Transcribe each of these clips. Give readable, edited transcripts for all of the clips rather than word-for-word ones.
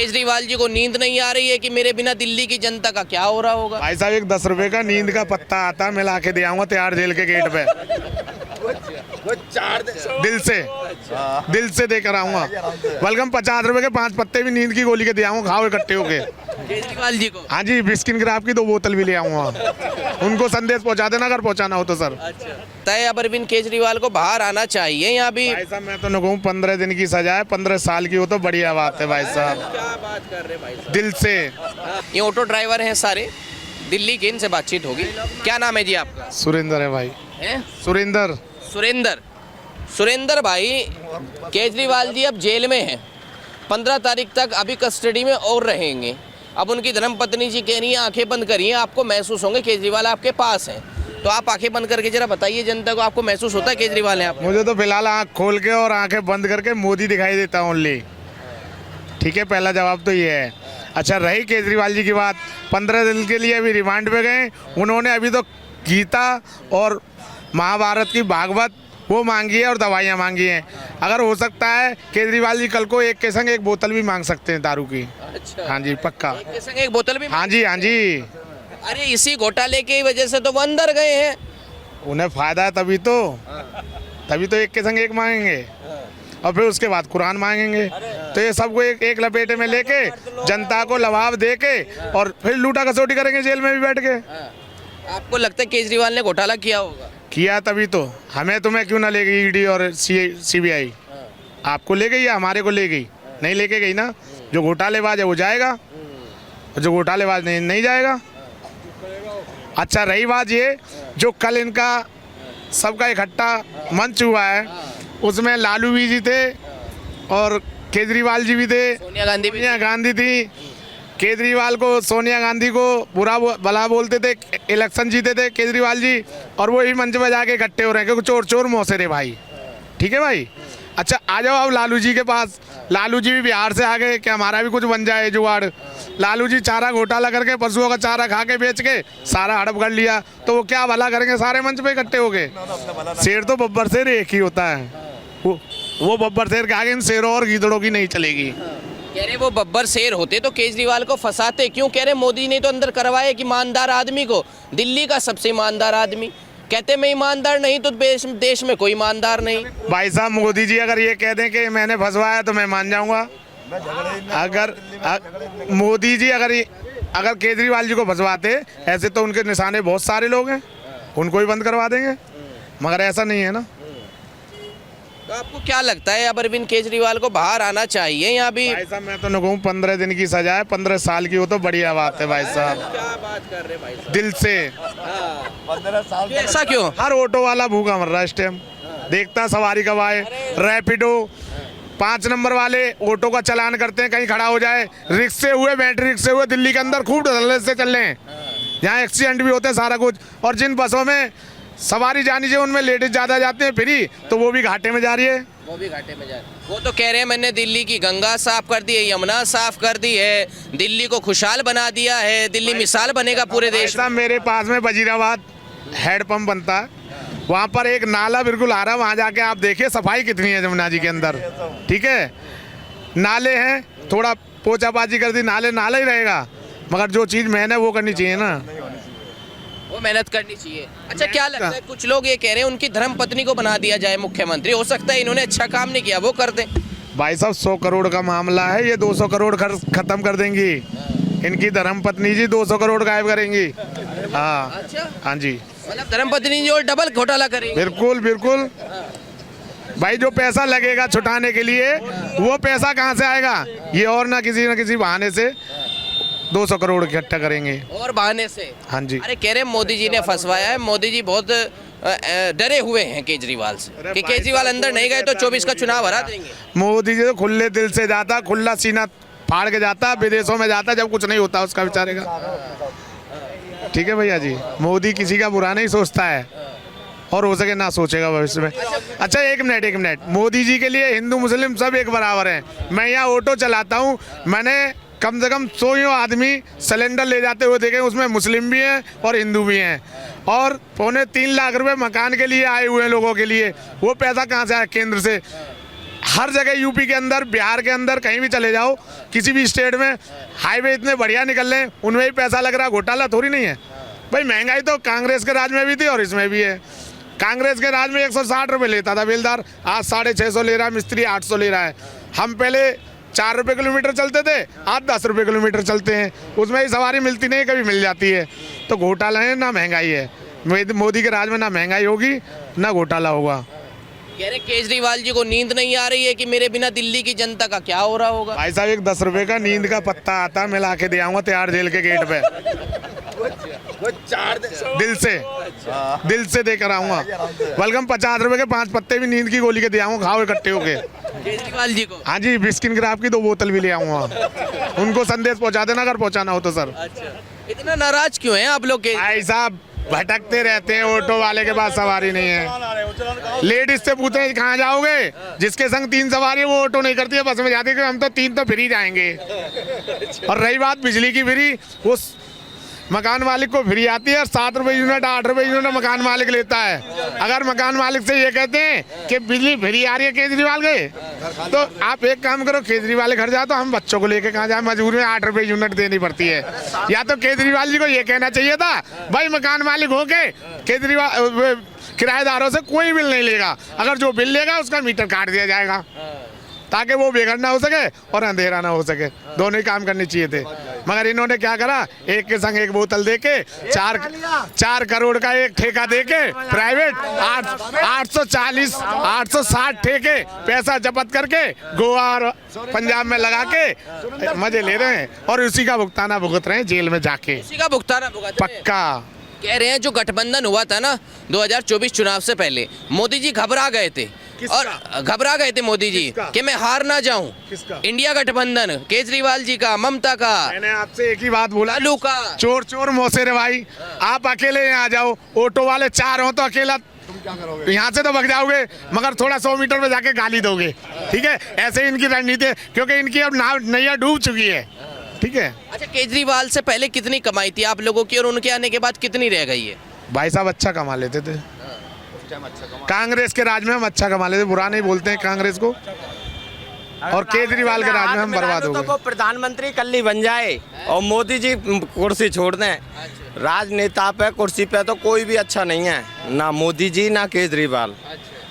केजरीवाल जी को नींद नहीं आ रही है कि मेरे बिना दिल्ली की जनता का क्या हो रहा होगा? भाई साहब, एक 10 रुपए का नींद का पत्ता आता है, मैं ला के दे आऊंगा तिहाड़ जेल के गेट पे। दिल से देकर आऊंगा, बल्कि 50 रुपए के 5 पत्ते भी नींद की गोली के दे आऊंगा, खाओ इकट्ठे होके। केजरीवाल जी को? हाँ जी, बिस्किन ग्राफ की 2 बोतल भी ले आऊंगा, उनको संदेश पहुंचा देना अगर पहुंचाना हो तो सर। अच्छा, तय अब अरविंद केजरीवाल को बाहर आना चाहिए। यहाँ भी भाई साहब, मैं तो न कहूँ 15 दिन की सजा है, 15 साल की हो तो बढ़िया बात है भाई साहब। क्या बात कर रहे हैं भाई साहब? दिल से। ये ऑटो ड्राइवर हैं सारे दिल्ली के, इनसे बातचीत होगी। क्या नाम है जी आपका? सुरेंद्र है भाई। हैं? सुरेंद्र। सुरेंद्र भाई, केजरीवाल जी अब जेल में हैं, 15 तारीख तक अभी कस्टडी में और रहेंगे। अब उनकी धर्मपत्नी जी कह रही हैं आंखें बंद करिए, आपको महसूस होंगे केजरीवाल आपके पास हैं, तो आप आंखें बंद करके जरा बताइए जनता को, आपको महसूस होता है केजरीवाल है आप? मुझे तो फिलहाल आँख खोल के और आंखें बंद करके मोदी दिखाई देता हूँ ओनली। ठीक है, पहला जवाब तो ये है। अच्छा, रही केजरीवाल जी की बात, 15 दिन के लिए अभी रिमांड पे गए। उन्होंने अभी तो गीता और महाभारत की भागवत वो मांगी है और दवाइयाँ मांगी हैं। अगर हो सकता है केजरीवाल जी कल को एक के संग एक बोतल भी मांग सकते हैं दारू की। अच्छा, हाँ जी, पक्का। एक के संग एक बोतल भी? हाँ जी, हाँ जी। अरे इसी घोटाले की वजह से तो वो अंदर गए हैं। उन्हें फायदा है तभी तो एक के संग एक मांगेंगे और फिर उसके बाद कुरान मांगेंगे। तो ये सबको एक लपेटे में लेके जनता को लवाब दे के और फिर लूटा कसौटी करेंगे जेल में भी बैठ के। आपको लगता है केजरीवाल ने घोटाला किया होगा? किया तभी तो हमें तुम्हें क्यों ना ले गई ईडी और सीबीआई? आपको ले गई या हमारे को ले गई? नहीं लेके गई ना। जो घोटालेबाज है वो जाएगा और जो घोटालेबाज नहीं जाएगा। अच्छा, रही बात ये, जो कल इनका सबका इकट्ठा मंच हुआ है उसमें लालू जी थे और केजरीवाल जी भी थे, सोनिया गांधी थी। केजरीवाल को, सोनिया गांधी को बुरा भला बोलते थे, इलेक्शन जीते थे केजरीवाल जी, और वो ही मंच में जाके इकट्ठे हो रहे हैं क्योंकि चोर चोर मौसेरे भाई। ठीक है भाई। अच्छा, आ जाओ अब लालू जी के पास। लालू जी भी बिहार से आ गए कि हमारा भी कुछ बन जाए जुगाड़। लालू जी चारा घोटाला करके, पशुओं का चारा खा के बेच के सारा हड़प कर लिया, तो वो क्या भला करेंगे सारे मंच पे इकट्ठे हो गए? शेर तो बब्बर शेर एक ही होता है, वो बब्बर शेर के आगे इन शेरों और गीदड़ों की नहीं चलेगी। कह रहे वो बब्बर शेर होते तो केजरीवाल को फंसाते क्यों? कह रहे मोदी ने तो अंदर करवाया कि ईमानदार आदमी को, दिल्ली का सबसे ईमानदार आदमी, कहते मैं ईमानदार नहीं तो देश में कोई ईमानदार नहीं। भाई साहब, मोदी जी अगर ये कह दें कि मैंने फंसवाया तो मैं मान जाऊंगा। अगर मोदी जी अगर केजरीवाल जी को फंसवाते, ऐसे तो उनके निशाने बहुत सारे लोग हैं, उनको ही बंद करवा देंगे, मगर ऐसा नहीं है ना। तो आपको क्या लगता है अब अरविंद केजरीवाल को बाहर आना चाहिए? यहाँ भी भाई साहब, मैं तो न कहूँ 15 दिन की सजा है, 15 साल की हो तो बढ़िया बात है भाई साहब। क्या बात कर रहे हैं भाई साहब? दिल से। 15 साल ऐसा क्यों? हर ऑटो वाला भूखा मर रहा है इस टाइम, देखता सवारी कब आए। रैपिडो 5 नंबर वाले ऑटो का चलान करते हैं, कहीं खड़ा हो जाए। रिक्शे हुए, बैटरी रिक्शे हुए, दिल्ली के अंदर खूब धड़ल्ले से चल रहे हैं, यहाँ एक्सीडेंट भी होते हैं सारा कुछ। और जिन बसों में सवारी जानी चाहिए उनमें लेडीज ज़्यादा जाते हैं फ्री, तो वो भी घाटे में जा रही है। वो भी घाटे में जा रही है। वो तो कह रहे हैं मैंने दिल्ली की गंगा साफ कर दी है, यमुना साफ कर दी है, दिल्ली को खुशहाल बना दिया है, दिल्ली मिसाल बनेगा पूरे देश में। मेरे पास में वजीराबाद हेड पंप बनता है, वहाँ पर एक नाला बिल्कुल आ रहा है, वहाँ जाके आप देखिए सफाई कितनी है जमुना जी के अंदर। ठीक है, नाले हैं, थोड़ा पोछापाची कर दी, नाले ही रहेगा, मगर जो चीज़ मैंने वो करनी चाहिए ना, वो मेहनत करनी चाहिए। अच्छा, क्या लगता है, कुछ लोग ये कह रहे हैं उनकी धर्मपत्नी को बना दिया जाए मुख्यमंत्री, हो सकता है इन्होंने अच्छा काम नहीं किया, वो कर दें? भाई साहब, 100 करोड़ का मामला है, ये 200 करोड़ खत्म कर देंगी। इनकी धर्मपत्नी जी 200 करोड़ गायब करेंगी। हाँ। अच्छा, हाँ जी, मतलब धर्मपत्नी जी और डबल घोटाला करेंगी? बिल्कुल बिल्कुल। भाई, जो पैसा लगेगा छुटाने के लिए, वो पैसा कहाँ से आएगा? ये और ना किसी बहाने से 200 करोड़ इकट्ठा करेंगे, और बहाने से। हाँ जी। अरे कह रहे मोदी जी ने फंसवाया है, मोदी जी बहुत डरे हुए हैं केजरीवाल से कि केजरीवाल अंदर नहीं गए तो 24 का चुनाव हरा देंगे। मोदी जी तो खुले दिल से जाता, खुला सीना फाड़ के जाता, विदेशों में जाता जब कुछ नहीं होता उसका बेचारे का। ठीक है भैया जी, मोदी किसी का बुरा नहीं सोचता है और हो सके ना सोचेगा भविष्य में। अच्छा, एक मिनट, मोदी जी के लिए हिंदू मुस्लिम सब एक बराबर हैं। मैं यहाँ ऑटो चलाता हूँ, मैंने कम से कम 100 आदमी सिलेंडर ले जाते हुए देखे, उसमें मुस्लिम भी हैं और हिंदू भी हैं, और 3.25 लाख रुपए मकान के लिए आए हुए हैं लोगों के लिए। वो पैसा कहाँ से आया? केंद्र से। हर जगह यूपी के अंदर, बिहार के अंदर, कहीं भी चले जाओ, किसी भी स्टेट में हाईवे इतने बढ़िया निकल रहे हैं, उनमें भी पैसा लग रहा है। घोटाला थोड़ी नहीं है भाई। महंगाई तो कांग्रेस के राज में भी थी और इसमें भी है। कांग्रेस के राज में 160 रुपये लेता था बेलदार, आज 650 ले रहा है, मिस्त्री 800 ले रहा है। हम पहले 4 रुपये किलोमीटर चलते थे, आज 10 रुपये किलोमीटर चलते हैं, उसमें ही सवारी मिलती नहीं, कभी मिल जाती है। तो घोटाला है ना महंगाई है। मोदी के राज में ना महंगाई होगी ना घोटाला होगा। कह रहे केजरीवाल जी को नींद नहीं आ रही है कि मेरे बिना दिल्ली की जनता का क्या हो रहा होगा। भाई साहब, एक 10 रुपये का नींद का पत्ता आता, मैं ला के दे आऊँगा तिहाड़ जेल के गेट पे, दिल से देकर आऊँगा। बल्कि 50 रुपये के 5 पत्ते भी नींद की गोली के दे आऊँगा, खाओ इकट्ठे होके। केजरीवाल जी को? हाँ जी, बिस्किन ग्राफ की 2 बोतल भी ले आऊँगा, उनको संदेश पहुँचा देना अगर पहुँचाना हो तो सर। अच्छा, इतना नाराज क्यों हैं आप लोग? भाई साहब, भटकते रहते हैं, ऑटो वाले के पास सवारी नहीं है। लेडीज से पूछते हैं कहाँ जाओगे, जिसके संग 3 सवारी है वो ऑटो नहीं करती है, बस में जाती है, हम तो 3 तो फ्री जाएंगे। और रही बात बिजली की फ्री, वो मकान मालिक को फ्री आती है और 7 रुपये यूनिट, 8 रुपये यूनिट मकान मालिक लेता है। अगर मकान मालिक से ये कहते हैं कि बिजली फ्री आ रही है केजरीवाल के, तो आप एक काम करो, केजरीवाल के घर जाओ तो हम बच्चों को लेके कहाँ जाए, मजबूरी में 8 रुपये यूनिट देनी पड़ती है। या तो केजरीवाल जी को ये कहना चाहिए था, भाई मकान मालिक हो के केजरीवाल किराएदारों से कोई बिल नहीं लेगा, अगर जो बिल लेगा उसका मीटर काट दिया जाएगा, ताकि वो बेघर ना हो सके और अंधेरा ना हो सके। दोनों ही काम करने चाहिए थे, मगर इन्होंने क्या करा, एक के संग एक बोतल देके 4 करोड़ का एक ठेका देके प्राइवेट 860 ठेके पैसा जब्त करके गोवा और पंजाब में लगा के मजे ले रहे हैं और उसी का भुगताना भुगत रहे हैं जेल में जाके। उसी का भुगतान पक्का। कह रहे हैं जो गठबंधन हुआ था ना 2024 चुनाव से पहले, मोदी जी घबरा गए थे और घबरा गए थे मोदी जी कि मैं हार ना जाऊं। इंडिया गठबंधन, केजरीवाल जी का, ममता का। मैंने आपसे एक ही बात बोला, लालू का। चोर चोर मौसेरे भाई, आप अकेले यहाँ आ जाओ, ऑटो वाले 4 हो तो अकेला यहाँ से तो भग जाओगे, मगर थोड़ा 100 मीटर में जाके गाली दोगे। ठीक है, ऐसे इनकी रणनीति है, क्योंकि इनकी अब नैया डूब चुकी है। ठीक है। अच्छा, केजरीवाल से पहले कितनी कमाई थी आप लोगों की और उनके आने के बाद कितनी रह गई है? भाई साहब अच्छा कमा लेते थे, कांग्रेस के राज में हम अच्छा कमा लेते, बुरा नहीं बोलते हैं कांग्रेस को, और केजरीवाल के राज में हम बर्बाद हो गए। तो वो प्रधानमंत्री कल ही बन जाए और मोदी जी कुर्सी छोड़ दें। राजनेता पे, कुर्सी पे तो कोई भी अच्छा नहीं है, ना मोदी जी ना केजरीवाल।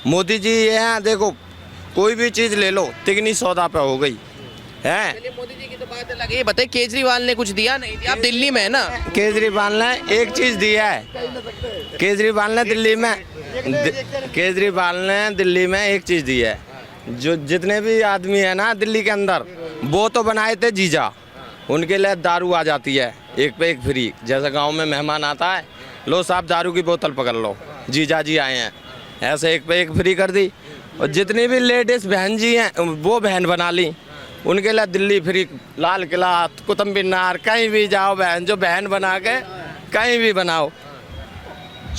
मोदी जी ये हैं, देखो कोई भी चीज़ ले लो तिगनी सौदा पे हो गई है। चलिए, मोदी जी की तो बात अलग है, बताइए केजरीवाल ने कुछ दिया नहीं दिया? आप दिल्ली में है ना? केजरीवाल ने एक चीज़ दिया है, केजरीवाल ने दिल्ली में एक चीज़ दी है, जो जितने भी आदमी है ना दिल्ली के अंदर, वो तो बनाए थे जीजा, उनके लिए दारू आ जाती है एक पे एक फ्री। जैसे गांव में मेहमान आता है, लो साहब दारू की बोतल पकड़ लो, जीजा जी आए हैं, ऐसे एक पे एक फ्री कर दी। और जितनी भी लेडीज बहन जी हैं वो बहन बना ली, उनके लिए दिल्ली फ्री, लाल किला, कुतुब मीनार, कहीं भी जाओ बहन, जो बहन बना के कहीं भी बनाओ।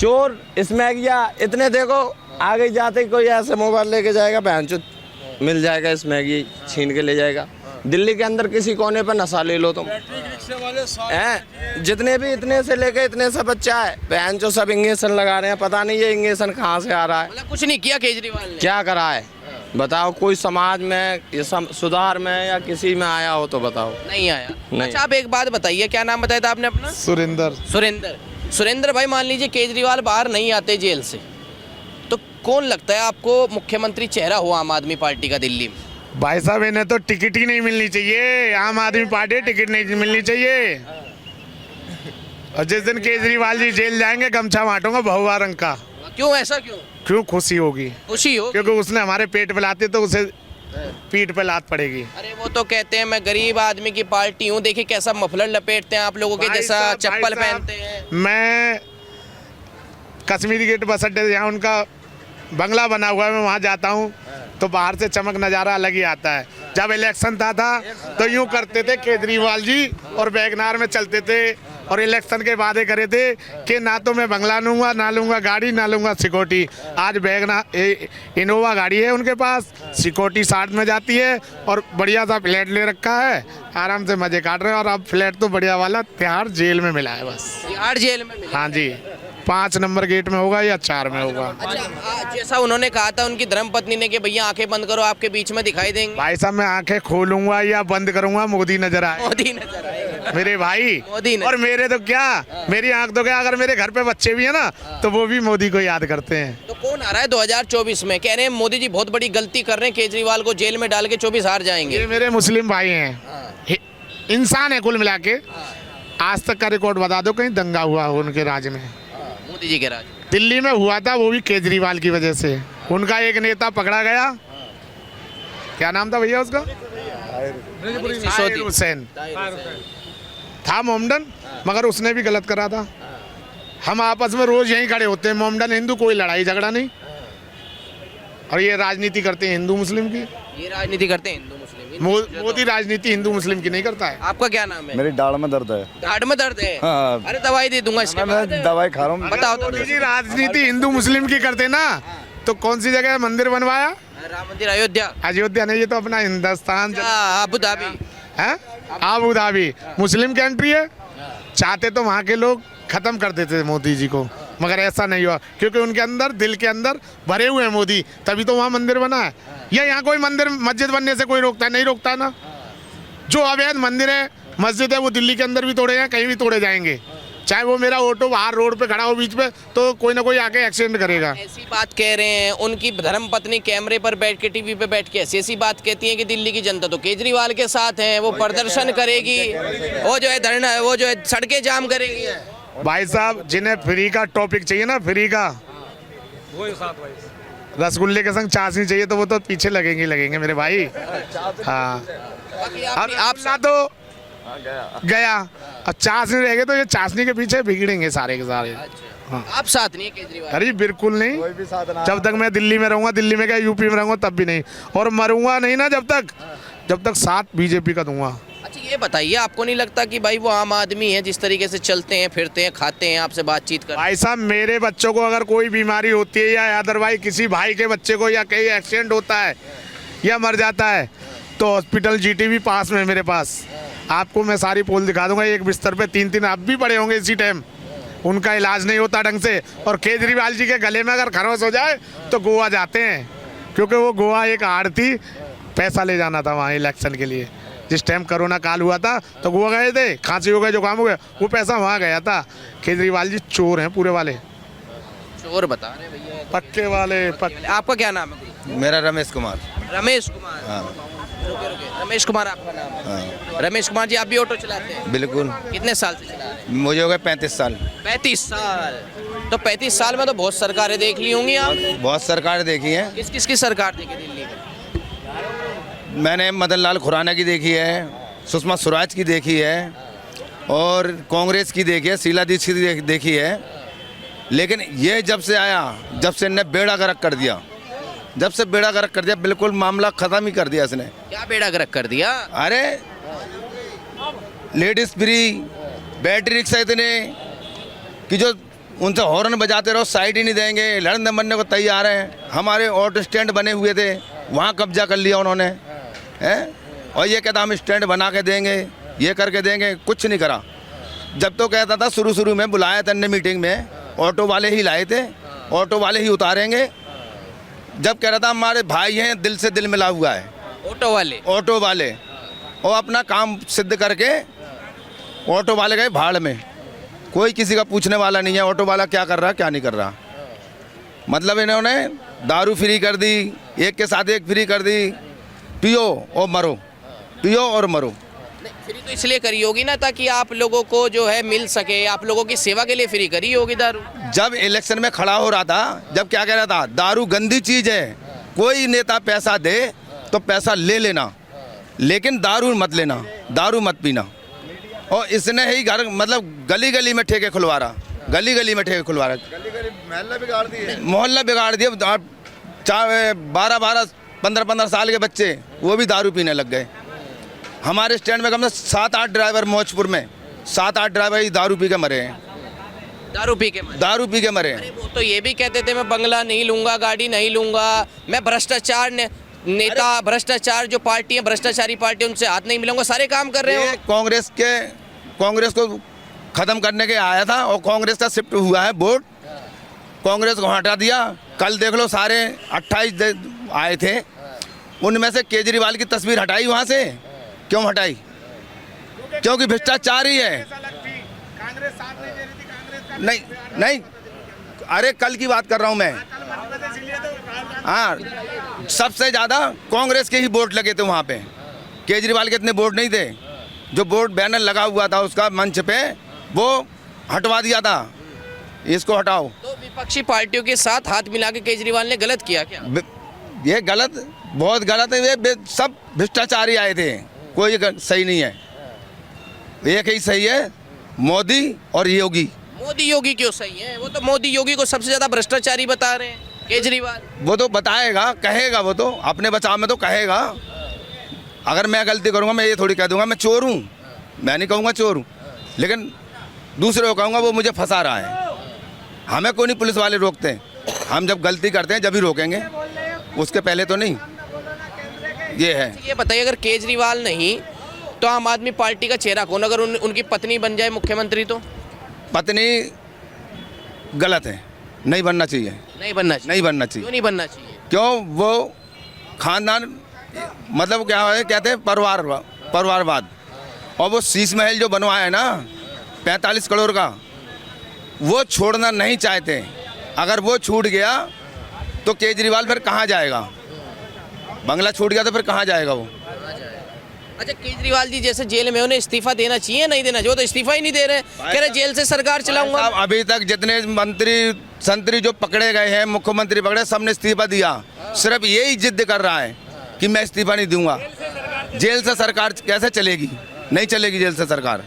चोर इसमें गया इतने, देखो आगे जाते कोई ऐसे मोबाइल लेके जाएगा, बहन चो मिल जाएगा, इसमें छीन के ले जाएगा। दिल्ली के अंदर किसी कोने पर नशा ले लो तुम, हैं जितने भी इतने से लेके इतने से बच्चा है, बहन जो सब इंजेक्शन लगा रहे हैं, पता नहीं ये इंजेक्शन कहाँ से आ रहा है। मतलब कुछ नहीं किया केजरीवाल ने? क्या करा है बताओ, कोई समाज में ये सुधार में या किसी में आया हो तो बताओ। नहीं आया। नहीं। अच्छा, आप एक बात बताइए, क्या नाम बताया था आपने अपना? सुरेंद्र भाई, मान लीजिए केजरीवाल बाहर नहीं आते जेल से, तो कौन लगता है आपको मुख्यमंत्री चेहरा हो आम आदमी पार्टी का दिल्ली में? भाई साहब, इन्हें तो टिकट ही नहीं मिलनी चाहिए, आम आदमी पार्टी टिकट नहीं मिलनी चाहिए। और जिस दिन केजरीवाल जी जेल जाएंगे, गमछा बांटूंगा भगवा रंग का। क्यों, ऐसा क्यों? क्यों? खुशी होगी। खुशी हो? क्योंकि उसने हमारे पेट पे लाते तो उसे पीठ पे लात पड़ेगी। अरे वो तो कहते हैं मैं गरीब आदमी की पार्टी हूँ, देखिए कैसा मफलर लपेटते हैं आप लोगों के जैसा, चप्पल पहनते हैं। मैं कश्मीरी गेट बस अड्डे, यहाँ उनका बंगला बना हुआ है, मैं वहाँ जाता हूँ तो बाहर से चमक नज़ारा अलग ही आता है। जब इलेक्शन था तो यूँ करते थे केजरीवाल जी, और वैगनार में चलते थे, और इलेक्शन के वादे करे थे कि ना तो मैं बंगला लूँगा, ना लूँगा गाड़ी, ना लूँगा सिक्योरिटी। आज वैगनार इनोवा गाड़ी है उनके पास, सिक्योरिटी 60 में जाती है, और बढ़िया सा फ्लैट ले रखा है, आराम से मजे काट रहे हैं। और अब फ्लैट तो बढ़िया वाला तिहाड़ जेल में मिला है बस। तिहाड़ जेल में मिला? हाँ जी। 5 नंबर गेट में होगा या 4 में होगा। अच्छा, जैसा उन्होंने कहा था उनकी धर्मपत्नी ने कि भैया आंखें बंद करो आपके बीच में दिखाई देंगे। भाई साहब मैं आंखें खोलूंगा या बंद करूंगा मोदी नजर आए। मोदी नजर आएगा मेरे भाई मोदी नजर। और मेरे तो क्या, मेरी आंख तो क्या, अगर मेरे घर पे बच्चे भी है ना तो वो भी मोदी को याद करते हैं। तो कौन आ रहा है 2024 में? कह रहे हैं मोदी जी बहुत बड़ी गलती कर रहे हैं, केजरीवाल को जेल में डाल के 24 हार जाएंगे। ये मेरे मुस्लिम भाई हैं, इंसान है कुल मिला के। आज तक का रिकॉर्ड बता दो कहीं दंगा हुआ हो उनके राज में? मोदी जी के राज दिल्ली में हुआ था, वो भी केजरीवाल की वजह से। उनका एक नेता पकड़ा गया, क्या नाम था भैया उसका? ताहिर हुसैन था, मोमडन, मगर उसने भी गलत करा था। हम आपस में रोज यहीं खड़े होते हैं, मोमडन हिंदू, कोई लड़ाई झगड़ा नहीं। और ये राजनीति करते हैं हिंदू मुस्लिम की। ये राजनीति करते हैं हिंदू मुस्लिम। मोदी राजनीति हिंदू मुस्लिम की नहीं करता है। आपका क्या नाम है? मेरी दाढ़ में दर्द है। दाढ़ में दर्द है? हाँ। अरे दवाई दे दूंगा इसके बाद। मैं दवाई खा रहा हूँ। बताओ तो। मोदी जी राजनीति हिंदू मुस्लिम की करते ना तो कौन सी जगह मंदिर बनवाया? राम मंदिर अयोध्या। अयोध्या नहीं, ये तो अपना हिंदुस्तान अबू धाबी है, अबू धाबी मुस्लिम कंट्री है। चाहते तो वहाँ के लोग खत्म कर देते मोदी जी को, मगर ऐसा नहीं हुआ क्योंकि उनके अंदर, दिल के अंदर भरे हुए हैं मोदी, तभी तो वहाँ मंदिर बना है। या यहाँ कोई मंदिर मस्जिद बनने से कोई रोकता है? नहीं रोकता ना। जो अवैध मंदिर है, मस्जिद है, वो दिल्ली के अंदर भी तोड़े हैं, कहीं भी तोड़े जाएंगे। चाहे वो मेरा ऑटो बाहर रोड पे खड़ा हो बीच में तो कोई ना कोई आके एक्सीडेंट करेगा। ऐसी बात कह रहे हैं, उनकी धर्मपत्नी कैमरे पर बैठ के, टीवी पे बैठ के ऐसी बात कहती है कि दिल्ली की जनता तो केजरीवाल के साथ है, वो प्रदर्शन करेगी, वो जो है धरना, वो जो है सड़कें जाम करेगी। भाई साहब जिन्हें फ्री का टॉपिक चाहिए ना, फ्री का, रसगुल्ले के संग चाशनी चाहिए तो वो तो पीछे लगेंगे मेरे भाई। हाँ, आप ना तो गया, अब चाशनी रह गए तो ये चाशनी के पीछे बिगड़ेंगे सारे के सारे। हाँ। आप साथ नहीं है केजरीवाल? अरे बिल्कुल नहीं, जब तक मैं दिल्ली में रहूंगा, दिल्ली में क्या यूपी में रहूंगा तब भी नहीं, और मरूंगा नहीं ना जब तक साथ बीजेपी का दूंगा। अच्छा ये बताइए, आपको नहीं लगता कि भाई वो आम आदमी है, जिस तरीके से चलते हैं, फिरते हैं, खाते हैं, आपसे बातचीत करते हैं? भाई साहब मेरे बच्चों को अगर कोई बीमारी होती है या अदरवाइज किसी भाई के बच्चे को या कहीं एक्सीडेंट होता है या मर जाता है तो हॉस्पिटल जीटीबी पास में मेरे पास, आपको मैं सारी पोल दिखा दूंगा। एक बिस्तर पे 3-3 आप भी पड़े होंगे इसी टाइम, उनका इलाज नहीं होता ढंग से। और केजरीवाल जी के गले में अगर खरोच हो जाए तो गोवा जाते हैं, क्योंकि वो गोवा एक आड़ थी, पैसा ले जाना था वहाँ इलेक्शन के लिए। जिस टाइम कोरोना काल हुआ था तो गोवा गए थे, खांसी हो गए, जुकाम हो गया, वो पैसा वहाँ गया था। केजरीवाल जी चोर हैं पूरे वाले, चोर बता रहे भैया, पक्के वाले आपका क्या नाम है? मेरा रमेश कुमार। रमेश कुमार। हाँ। रुके। रमेश कुमार आपका नाम है? हाँ। रमेश कुमार जी, आप भी ऑटो चलाते हैं? बिल्कुल। कितने साल से चला रहे हैं? मुझे हो गए 35 साल। 35 साल? तो 35 साल में तो बहुत सरकारें देख ली होंगी आपने। बहुत सरकार देखी है। किस किस की सरकार देखी दिल्ली में? मैंने मदन लाल खुराना की देखी है, सुषमा स्वराज की देखी है, और कांग्रेस की देखी है, शीला दीक्षित की देखी है। लेकिन ये जब से आया, जब से इन्हें बेड़ा गर्क कर दिया, बिल्कुल मामला ख़त्म ही कर दिया इसने। क्या बेड़ा गर्क कर दिया? अरे लेडीज़ फ्री, बैटरी रिक्शा इतने कि जो उनसे हॉर्न बजाते रहो साइड ही नहीं देंगे, लड़ने मरने को तैयार हैं। हमारे ऑटो स्टैंड बने हुए थे, वहाँ कब्जा कर लिया उन्होंने, हैं? और ये कहता हम स्टैंड बना के देंगे, ये करके देंगे, कुछ नहीं करा। जब तो कहता था, शुरू में बुलाया था मीटिंग में, ऑटो वाले ही लाए थे, ऑटो वाले ही उतारेंगे। जब कह रहा था हमारे भाई हैं, दिल से दिल मिला हुआ है, ऑटो वाले, और अपना काम सिद्ध करके ऑटो वाले गए भाड़ में। कोई किसी का पूछने वाला नहीं है, ऑटो वाला क्या कर रहा क्या नहीं कर रहा। मतलब इन्होंने दारू फ्री कर दी, एक के साथ एक फ्री कर दी, पियो और मरो। फ्री तो इसलिए करी होगी ना ताकि आप लोगों को जो है मिल सके, आप लोगों की सेवा के लिए फ्री करी होगी दारू। जब इलेक्शन में खड़ा हो रहा था, जब क्या कह रहा था, दारू गंदी चीज़ है, कोई नेता पैसा दे तो पैसा ले लेना, लेकिन दारू मत लेना, दारू मत पीना। और इसने ही घर, मतलब गली गली में ठेके खुलवा रहा, मोहल्ला बिगाड़ दिया। 12-12, 15-15 साल के बच्चे वो भी दारू पीने लग गए। हमारे स्टैंड में कम से 7-8 ड्राइवर, मौजपुर में 7-8 ड्राइवर ही दारू पी के मरे हैं। दारू पी के मरे। अरे वो तो ये भी कहते थे मैं बंगला नहीं लूंगा, गाड़ी नहीं लूंगा, मैं भ्रष्टाचार नेता, भ्रष्टाचार जो पार्टी है, भ्रष्टाचारी पार्टी, उनसे हाथ नहीं मिलाऊंगा, सारे काम कर रहे हो। कांग्रेस को खत्म करने के आया था, और कांग्रेस का शिफ्ट हुआ है वोट कांग्रेस को हटा दिया। कल देख लो सारे 28 आए थे, उनमें से केजरीवाल की तस्वीर हटाई वहाँ से। क्यों हटाई? क्योंकि भ्रष्टाचार ही है। नहीं नहीं, अरे कल की बात कर रहा हूँ मैं। हाँ, सबसे ज़्यादा कांग्रेस के ही वोट लगे थे वहाँ पे, केजरीवाल के इतने वोट नहीं थे। जो बोर्ड बैनर लगा हुआ था उसका मंच पे, वो हटवा दिया था। इसको हटाओ। तो विपक्षी पार्टियों के साथ हाथ मिला के केजरीवाल ने गलत किया क्या? ये गलत, बहुत गलत है। ये सब भ्रष्टाचारी आए थे, कोई सही नहीं है। एक ही सही है, मोदी और योगी। मोदी योगी क्यों सही है? वो तो मोदी योगी को सबसे ज्यादा भ्रष्टाचारी बता रहे हैं केजरीवाल। वो तो बताएगा, कहेगा, वो तो अपने बचाव में तो कहेगा। अगर मैं गलती करूँगा मैं ये थोड़ी कह दूंगा मैं चोर हूँ, मैं नहीं कहूँगा चोर हूँ, लेकिन दूसरे को कहूँगा वो मुझे फंसा रहा है। हमें कोई नहीं पुलिस वाले रोकते, हम जब गलती करते हैं जब ही रोकेंगे, उसके पहले तो नहीं। ये है। ये बताइए, अगर केजरीवाल नहीं तो आम आदमी पार्टी का चेहरा कौन? अगर उनकी पत्नी बन जाए मुख्यमंत्री तो? पत्नी गलत है, नहीं बनना चाहिए। नहीं बनना चाहिए। नहीं बनना चाहिए। क्यों नहीं बनना चाहिए? क्यों? वो खानदान, मतलब क्या है, कहते हैं परिवारवाद। और वो शीश महल जो बनवाया है ना 45 करोड़ का, वो छोड़ना नहीं चाहते। अगर वो छूट गया तो केजरीवाल फिर कहाँ जाएगा? बंगला छूट गया तो फिर कहाँ जाएगा वो? अच्छा, केजरीवाल जी जैसे जेल में, उन्हें इस्तीफा देना चाहिए नहीं देना चाहिए? वो तो इस्तीफा ही नहीं दे रहे, कह रहे जेल से सरकार चलाऊंगा। अभी तक जितने मंत्री संतरी जो पकड़े गए हैं, मुख्यमंत्री पकड़े, सबने इस्तीफा दिया। सिर्फ यही जिद कर रहा है कि मैं इस्तीफा नहीं दूंगा। जेल से सरकार कैसे चलेगी? नहीं चलेगी जेल से सरकार।